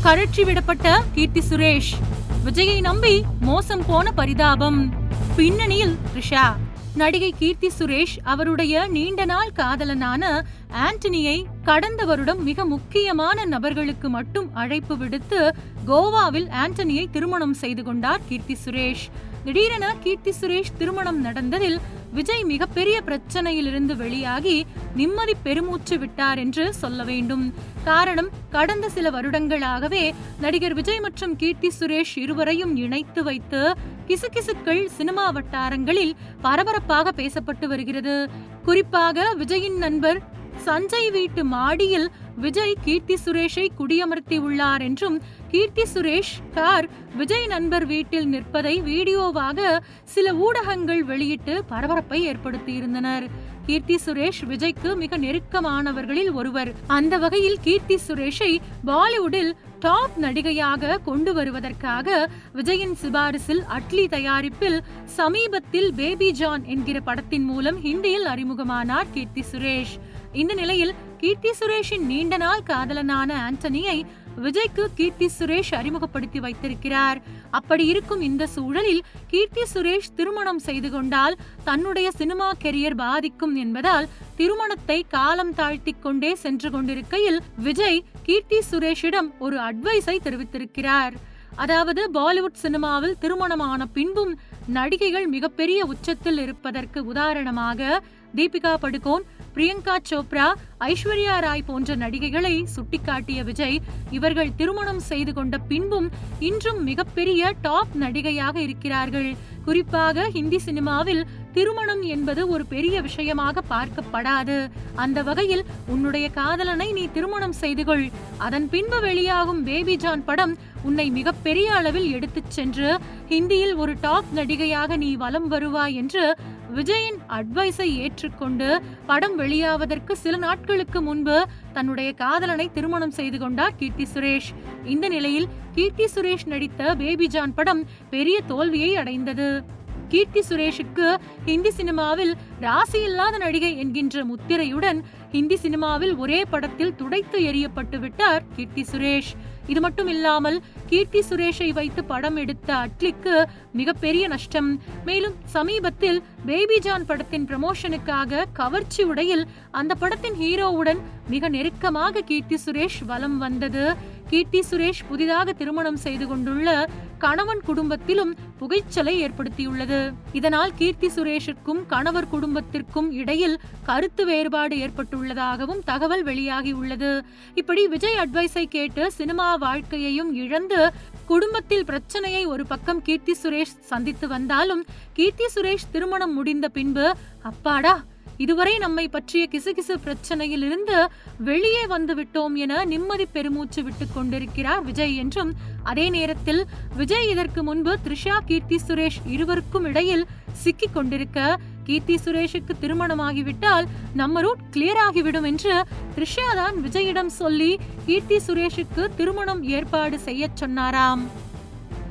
கழற்றி விடப்பட்ட கீர்த்தி சுரேஷ், விஜயை நம்பி மோசம் போன பரிதாபம். பின்னணியில் த்ரிஷா. நடிகை கீர்த்தி சுரேஷ் அவருடைய நீண்ட நாள் காதலனான ஆண்டனியை கடந்த வருடம் மிக முக்கியமான நபர்களுக்கு மட்டும் அழைப்பு விடுத்து கோவாவில் ஆண்டனியை திருமணம் செய்து கொண்டார் கீர்த்தி சுரேஷ். திடீரென கீர்த்தி சுரேஷ் திருமணம் நடந்ததில் விஜய் மிகப்பெரிய பிரச்சனையிலிருந்து வெளியாகி நிம்மதி பெருமூச்சு விட்டார் என்று சொல்ல வேண்டும். காரணம், கடந்த சில வருடங்களாகவே நடிகர் விஜய் மற்றும் கீர்த்தி சுரேஷ் இருவரையும் இணைத்து வைத்து கிசுகிசுக்கள் சினிமா வட்டாரங்களில் பரபரப்பாக பேசப்பட்டு வருகிறது. குறிப்பாக விஜயின் நண்பர் சஞ்சய் வீட்டு மாடியில் விஜய் கீர்த்தி சுரேஷை குடியமர்த்தி உள்ளார் என்றும், கீர்த்தி சுரேஷ் கார் விஜய் நண்பர் வீட்டில் நிற்பதை வீடியோவாக சில ஊடகங்கள் வெளியிட்டு பரபரப்பை ஏற்படுத்தியிருந்தனர். கீர்த்தி சுரேஷ் விஜய்க்கு மிக நெருக்கமானவர்களில் ஒருவர். அந்த வகையில் கீர்த்தி சுரேஷை பாலிவுட்டில் டாப் நடிகையாக கொண்டு வருவதற்காக விஜயின் சிபாரிசில் அட்லி தயாரிப்பில் சமீபத்தில் பேபி ஜான் என்கிற படத்தின் மூலம் ஹிந்தியில் அறிமுகமானார் கீர்த்தி சுரேஷ். இந்த நிலையில் கீர்த்தி சுரேஷின் நீண்ட நாள் காதலனான ஆண்டனியை விஜய்க்கு கீர்த்தி சுரேஷ் அறிமுகப்படுத்தி வைத்திருக்கிறார். அப்படி இருக்கும் இந்த சூழலில் கீர்த்தி சுரேஷ் திருமணம் செய்து கொண்டால் தன்னுடைய சினிமா கெரியர் பாதிக்கும் என்பதால் திருமணத்தை காலம் தாழ்த்தி கொண்டே சென்று கொண்டிருக்கையில் விஜய் கீர்த்தி சுரேஷிடம் ஒரு அட்வைஸை தெரிவித்திருக்கிறார். அதாவது, பாலிவுட் சினிமாவில் திருமணமான பின்பும் நடிகைகள் மிகப்பெரிய உச்சத்தில் இருப்பதற்கு உதாரணமாக தீபிகா படுகோன், பிரியங்கா சோப்ரா, ஐஸ்வர்யா ராய் போன்ற நடிகைகளை சுட்டிக்காட்டிய விஜய், இவர்கள் திருமணம் செய்து கொண்ட பின்பும் இன்றும் மிகப்பெரிய டாப் நடிகையாக இருக்கிறார்கள். குறிப்பாக ஹிந்தி சினிமாவில் திருமணம் என்பது ஒரு பெரிய விஷயமாக பார்க்கப்படாது. அந்த வகையில் உன்னுடைய காதலனை நீ திருமணம் செய்து கொள். அதன் பின்பு வெளியாகும் பேபி ஜான் படம் உன்னை மிகப்பெரிய அளவில் எடுத்துச் சென்று ஹிந்தியில் ஒரு டாப் நடிகையாக நீ வலம் வருவாய் என்று விஜயின் அட்வைஸை ஏற்றுக்கொண்டு படம் வெளியாவதற்கு சில நாட்களுக்கு முன்பு தன்னுடைய காதலனை திருமணம் செய்து கொண்டார் கீர்த்தி சுரேஷ். இந்த நிலையில் கீர்த்தி சுரேஷ் நடித்த பேபி ஜான் படம் பெரிய தோல்வியை அடைந்தது. கீர்த்தி சுரேஷுக்கு ஹிந்தி சினிமாவில் ராசி இல்லாத நடிகை என்கின்ற முத்திரையுடன் ஹிந்தி சினிமாவில் ஒரே படத்தில் துடைத்து எறியப்பட்டு விட்டார் கீர்த்தி சுரேஷ். இது மட்டும் இல்லாமல் கீர்த்தி சுரேஷை வைத்து படம் எடுத்த அட்லிக்கு மிகப்பெரிய நஷ்டம். மேலும் சமீபத்தில் பேபி ஜான் படத்தின் ப்ரமோஷனுக்காக கவர்ச்சி உடையில் அந்த படத்தின் ஹீரோவுடன் மிக நெருக்கமாக கீர்த்தி சுரேஷ் வலம் வந்தது கீர்த்தி சுரேஷ் புதிதாக திருமணம் செய்து கொண்டுள்ள கணவன் குடும்பத்திலும் புகைச்சலை ஏற்படுத்தியுள்ளது. இதனால் கீர்த்தி சுரேஷிற்கும் கணவர் குடும்பத்திற்கும் இடையில் கருத்து வேறுபாடு ஏற்பட்டுள்ளதாகவும் தகவல் வெளியாகி உள்ளது. இப்படி விஜய் அட்வைஸை கேட்டு சினிமா வாழ்க்கையையும் இழந்து குடும்பத்தில் பிரச்சனையை ஒரு பக்கம் கீர்த்தி சுரேஷ் சந்தித்து வந்தாலும், கீர்த்தி சுரேஷ் திருமணம் முடிந்த பின்பு அப்பாடா, இதுவரை நம்மை பற்றிய கிசுகிசு பிரச்சனையில் இருந்து வெளியே வந்து விட்டோம் என நிம்மதி பெருமூச்சு விட்டுக் கொண்டிருக்கிறார் விஜய் என்றும், அதே நேரத்தில் விஜய் இதற்கு முன்பு த்ரிஷா, கீர்த்தி சுரேஷ் இருவருக்கும் இடையில் சிக்கிக் கொண்டிருக்க, கீர்த்தி சுரேஷுக்கு திருமணமாகிவிட்டால் நம்ம ரூட் கிளியர் ஆகிவிடும் என்று த்ரிஷா தான் விஜயிடம் சொல்லி கீர்த்தி சுரேஷுக்கு திருமணம் ஏற்பாடு செய்ய சொன்னாராம்.